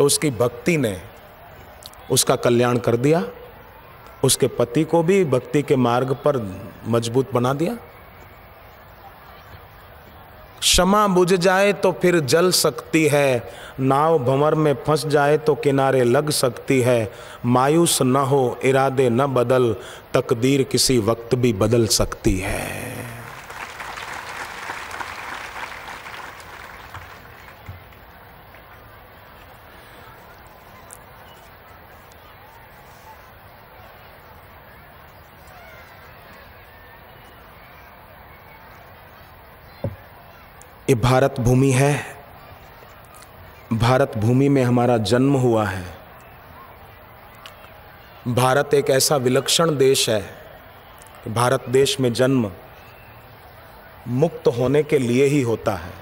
तो उसकी भक्ति ने उसका कल्याण कर दिया, उसके पति को भी भक्ति के मार्ग पर मजबूत बना दिया। क्षमा बुझ जाए तो फिर जल सकती है, नाव भंवर में फंस जाए तो किनारे लग सकती है। मायूस न हो, इरादे न बदल, तकदीर किसी वक्त भी बदल सकती है। ये भारत भूमि है, भारत भूमि में हमारा जन्म हुआ है। भारत एक ऐसा विलक्षण देश है कि भारत देश में जन्म मुक्त होने के लिए ही होता है।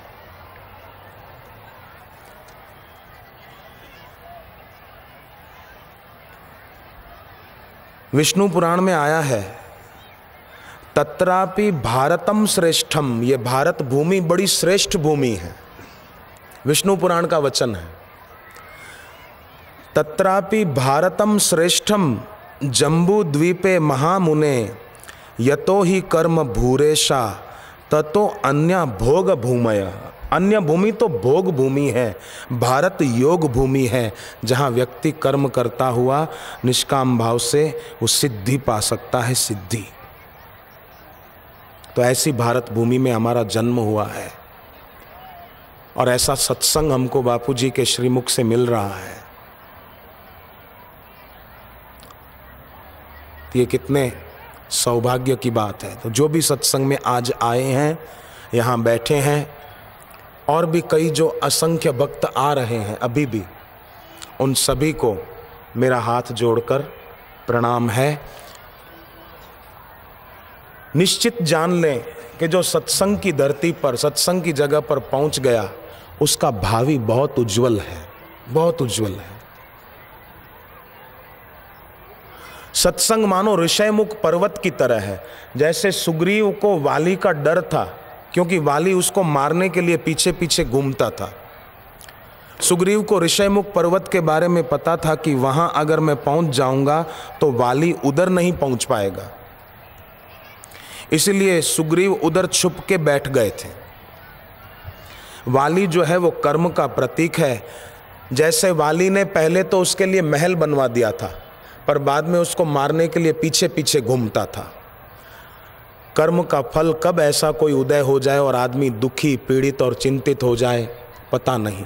विष्णु पुराण में आया है, तत्रापि भारतम श्रेष्ठम, ये भारत भूमि बड़ी श्रेष्ठ भूमि है। विष्णु पुराण का वचन है, तत्रापि भारतम श्रेष्ठम जम्बू द्वीपे महामुने, यतो ही कर्म भूरेशा ततो अन्य भोग भूमय। अन्य भूमि तो भोग भूमि है, भारत योग भूमि है, जहाँ व्यक्ति कर्म करता हुआ निष्काम भाव से वो सिद्धि पा सकता है, सिद्धि। तो ऐसी भारत भूमि में हमारा जन्म हुआ है और ऐसा सत्संग हमको बापूजी के श्रीमुख से मिल रहा है। ये कितने सौभाग्य की बात है। तो जो भी सत्संग में आज आए हैं, यहाँ बैठे हैं, और भी कई जो असंख्य भक्त आ रहे हैं अभी भी, उन सभी को मेरा हाथ जोड़कर प्रणाम है। निश्चित जान लें कि जो सत्संग की धरती पर, सत्संग की जगह पर पहुंच गया, उसका भावी बहुत उज्जवल है, बहुत उज्जवल है। सत्संग मानो ऋषयमुख पर्वत की तरह है। जैसे सुग्रीव को वाली का डर था, क्योंकि वाली उसको मारने के लिए पीछे पीछे घूमता था। सुग्रीव को ऋषयमुख पर्वत के बारे में पता था कि वहां अगर मैं पहुंच जाऊंगा तो वाली उधर नहीं पहुंच पाएगा, इसलिए सुग्रीव उधर छुप के बैठ गए थे। वाली जो है वो कर्म का प्रतीक है। जैसे वाली ने पहले तो उसके लिए महल बनवा दिया था, पर बाद में उसको मारने के लिए पीछे पीछे घूमता था। कर्म का फल कब ऐसा कोई उदय हो जाए और आदमी दुखी, पीड़ित और चिंतित हो जाए, पता नहीं।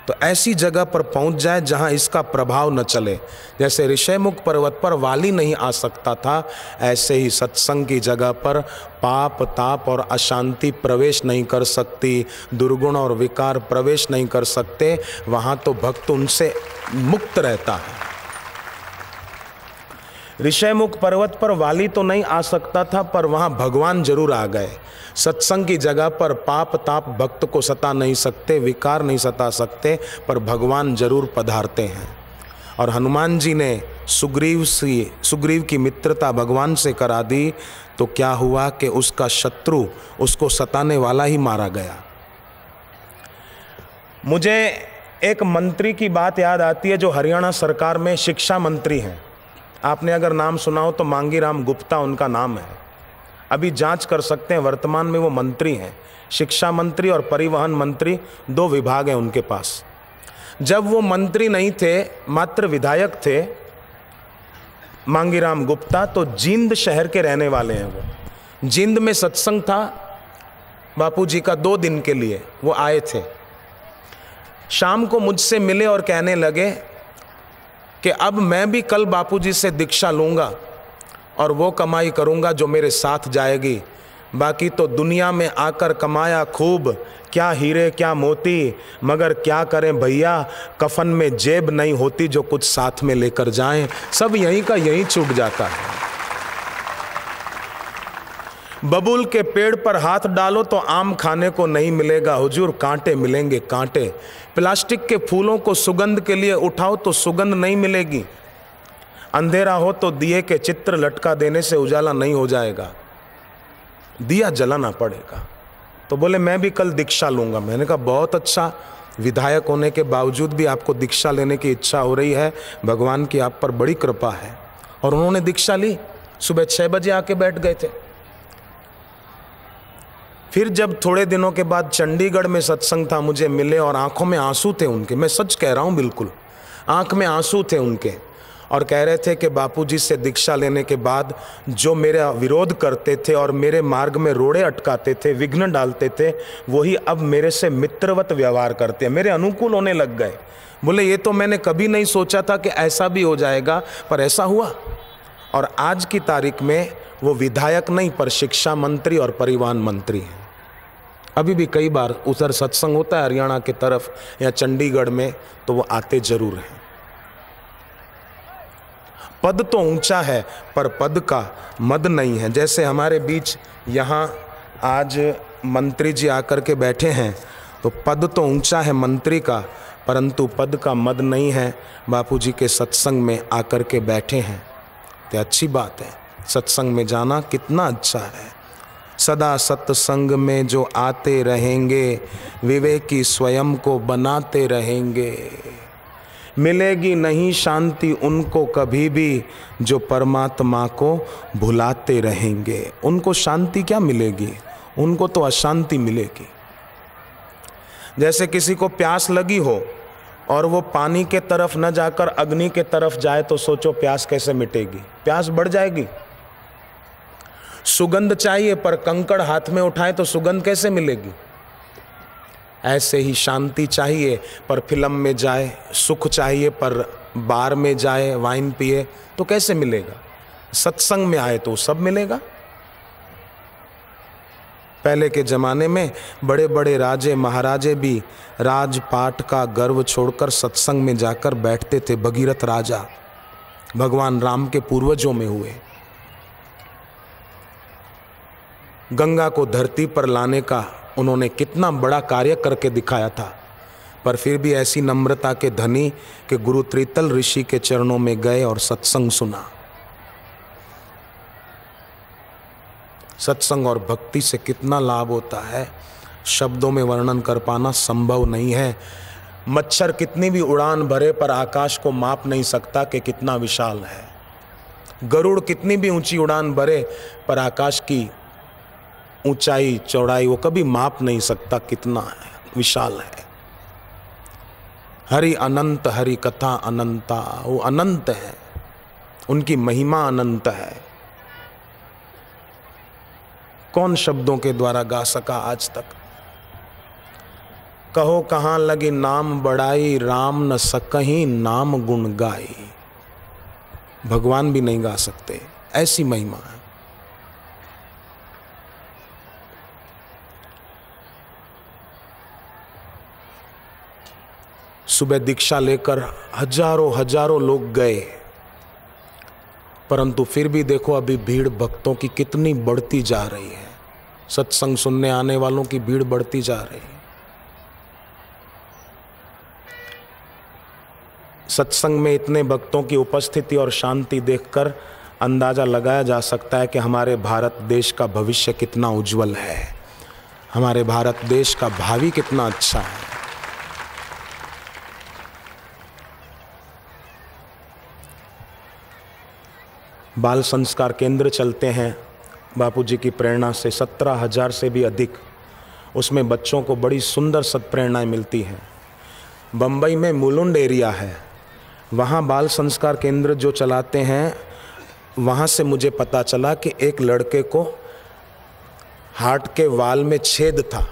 तो ऐसी जगह पर पहुंच जाए जहां इसका प्रभाव न चले। जैसे ऋषयमुख पर्वत पर वाली नहीं आ सकता था, ऐसे ही सत्संग की जगह पर पाप, ताप और अशांति प्रवेश नहीं कर सकती, दुर्गुण और विकार प्रवेश नहीं कर सकते। वहां तो भक्त उनसे मुक्त रहता है। ऋषयमुख पर्वत पर वाली तो नहीं आ सकता था, पर वहां भगवान जरूर आ गए। सत्संग की जगह पर पाप ताप भक्त को सता नहीं सकते, विकार नहीं सता सकते, पर भगवान जरूर पधारते हैं। और हनुमान जी ने सुग्रीव की मित्रता भगवान से करा दी, तो क्या हुआ कि उसका शत्रु, उसको सताने वाला ही मारा गया। मुझे एक मंत्री की बात याद आती है जो हरियाणा सरकार में शिक्षा मंत्री हैं। आपने अगर नाम सुना हो तो मांगी राम गुप्ता उनका नाम है। अभी जांच कर सकते हैं, वर्तमान में वो मंत्री हैं। शिक्षा मंत्री और परिवहन मंत्री, 2 विभाग हैं उनके पास। जब वो मंत्री नहीं थे, मात्र विधायक थे मांगी राम गुप्ता, तो जींद शहर के रहने वाले हैं वो। जींद में सत्संग था बापूजी का 2 दिन के लिए, वो आए थे। शाम को मुझसे मिले और कहने लगे कि अब मैं भी कल बापूजी से दीक्षा लूँगा और वो कमाई करूँगा जो मेरे साथ जाएगी। बाकी तो दुनिया में आकर कमाया खूब, क्या हीरे क्या मोती, मगर क्या करें भैया, कफन में जेब नहीं होती जो कुछ साथ में लेकर जाएं। सब यहीं का यहीं छूट जाता है। बबूल के पेड़ पर हाथ डालो तो आम खाने को नहीं मिलेगा हुजूर, कांटे मिलेंगे कांटे। प्लास्टिक के फूलों को सुगंध के लिए उठाओ तो सुगंध नहीं मिलेगी। अंधेरा हो तो दिए के चित्र लटका देने से उजाला नहीं हो जाएगा, दिया जलाना पड़ेगा। तो बोले मैं भी कल दीक्षा लूँगा। मैंने कहा बहुत अच्छा, विधायक होने के बावजूद भी आपको दीक्षा लेने की इच्छा हो रही है, भगवान की आप पर बड़ी कृपा है। और उन्होंने दीक्षा ली, सुबह 6 बजे आके बैठ गए थे। फिर जब थोड़े दिनों के बाद चंडीगढ़ में सत्संग था, मुझे मिले और आंखों में आंसू थे उनके, मैं सच कह रहा हूं, बिल्कुल आंख में आंसू थे उनके, और कह रहे थे कि बापूजी से दीक्षा लेने के बाद जो मेरा विरोध करते थे और मेरे मार्ग में रोड़े अटकाते थे, विघ्न डालते थे, वही अब मेरे से मित्रवत व्यवहार करते हैं, मेरे अनुकूल होने लग गए। बोले ये तो मैंने कभी नहीं सोचा था कि ऐसा भी हो जाएगा, पर ऐसा हुआ। और आज की तारीख में वो विधायक नहीं पर शिक्षा मंत्री और परिवहन मंत्री हैं। अभी भी कई बार उधर सत्संग होता है हरियाणा की तरफ या चंडीगढ़ में, तो वो आते जरूर हैं। पद तो ऊंचा है पर पद का मद नहीं है। जैसे हमारे बीच यहाँ आज मंत्री जी आकर के बैठे हैं, तो पद तो ऊंचा है मंत्री का, परंतु पद का मद नहीं है। बापूजी के सत्संग में आकर के बैठे हैं तो अच्छी बात है। सत्संग में जाना कितना अच्छा है। सदा सत्संग में जो आते रहेंगे, विवेकी स्वयं को बनाते रहेंगे। मिलेगी नहीं शांति उनको कभी भी, जो परमात्मा को भुलाते रहेंगे। उनको शांति क्या मिलेगी, उनको तो अशांति मिलेगी। जैसे किसी को प्यास लगी हो और वो पानी के तरफ न जाकर अग्नि के तरफ जाए, तो सोचो प्यास कैसे मिटेगी, प्यास बढ़ जाएगी। सुगंध चाहिए पर कंकड़ हाथ में उठाए तो सुगंध कैसे मिलेगी। ऐसे ही शांति चाहिए पर फिल्म में जाए, सुख चाहिए पर बार में जाए, वाइन पिए तो कैसे मिलेगा। सत्संग में आए तो सब मिलेगा। पहले के जमाने में बड़े बड़े राजे महाराजे भी राजपाट का गर्व छोड़कर सत्संग में जाकर बैठते थे। भगीरथ राजा भगवान राम के पूर्वजों में हुए। गंगा को धरती पर लाने का उन्होंने कितना बड़ा कार्य करके दिखाया था, पर फिर भी ऐसी नम्रता के धनी कि गुरु त्रितल ऋषि के चरणों में गए और सत्संग सुना। सत्संग और भक्ति से कितना लाभ होता है, शब्दों में वर्णन कर पाना संभव नहीं है। मच्छर कितनी भी उड़ान भरे पर आकाश को माप नहीं सकता कि कितना विशाल है। गरुड़ कितनी भी ऊंची उड़ान भरे पर आकाश की ऊंचाई चौड़ाई वो कभी माप नहीं सकता कितना है, विशाल है। हरि अनंत, हरि कथा अनंता, वो अनंत है, उनकी महिमा अनंत है। कौन शब्दों के द्वारा गा सका आज तक। कहो कहाँ लगी नाम बड़ाई, राम न सकहीं नाम गुण गाई। भगवान भी नहीं गा सकते, ऐसी महिमा है। सुबह दीक्षा लेकर हजारों लोग गए, परंतु फिर भी देखो अभी भीड़ भक्तों की कितनी बढ़ती जा रही है। सत्संग सुनने आने वालों की भीड़ बढ़ती जा रही है। सत्संग में इतने भक्तों की उपस्थिति और शांति देखकर अंदाजा लगाया जा सकता है कि हमारे भारत देश का भविष्य कितना उज्जवल है, हमारे भारत देश का भावी कितना अच्छा है। बाल संस्कार केंद्र चलते हैं बापूजी की प्रेरणा से, 17,000 से भी अधिक। उसमें बच्चों को बड़ी सुंदर सत्प्रेरणाएं मिलती हैं। बम्बई में मुलुंड एरिया है, वहाँ बाल संस्कार केंद्र जो चलाते हैं, वहाँ से मुझे पता चला कि एक लड़के को हार्ट के वाल में छेद था।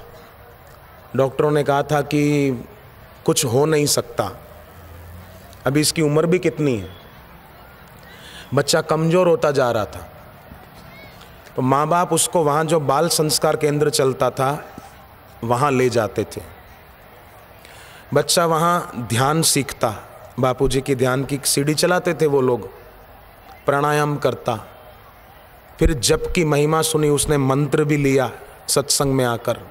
डॉक्टरों ने कहा था कि कुछ हो नहीं सकता। अभी इसकी उम्र भी कितनी है, बच्चा कमज़ोर होता जा रहा था। तो माँ बाप उसको वहाँ जो बाल संस्कार केंद्र चलता था वहाँ ले जाते थे। बच्चा वहाँ ध्यान सीखता, बापूजी की ध्यान की सीढ़ी चलाते थे वो लोग, प्राणायाम करता। फिर जप की महिमा सुनी, उसने मंत्र भी लिया सत्संग में आकर।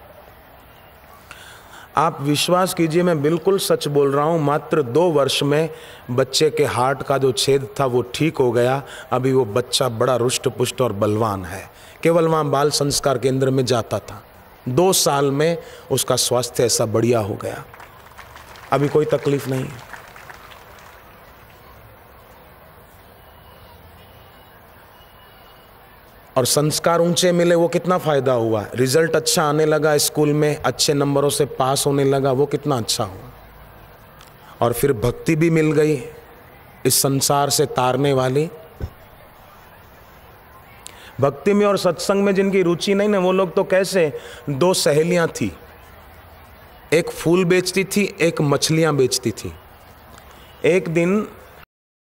आप विश्वास कीजिए, मैं बिल्कुल सच बोल रहा हूँ, मात्र 2 वर्ष में बच्चे के हार्ट का जो छेद था वो ठीक हो गया। अभी वो बच्चा बड़ा रुष्ट पुष्ट और बलवान है। केवल वहाँ बाल संस्कार केंद्र में जाता था, 2 साल में उसका स्वास्थ्य ऐसा बढ़िया हो गया। अभी कोई तकलीफ नहीं है। और संस्कार ऊंचे मिले, वो कितना फायदा हुआ। रिजल्ट अच्छा आने लगा, स्कूल में अच्छे नंबरों से पास होने लगा, वो कितना अच्छा हुआ। और फिर भक्ति भी मिल गई इस संसार से तारने वाली। भक्ति में और सत्संग में जिनकी रुचि नहीं ना, वो लोग तो कैसे, दो सहेलियां थी, एक फूल बेचती थी, एक मछलियां बेचती थी। एक दिन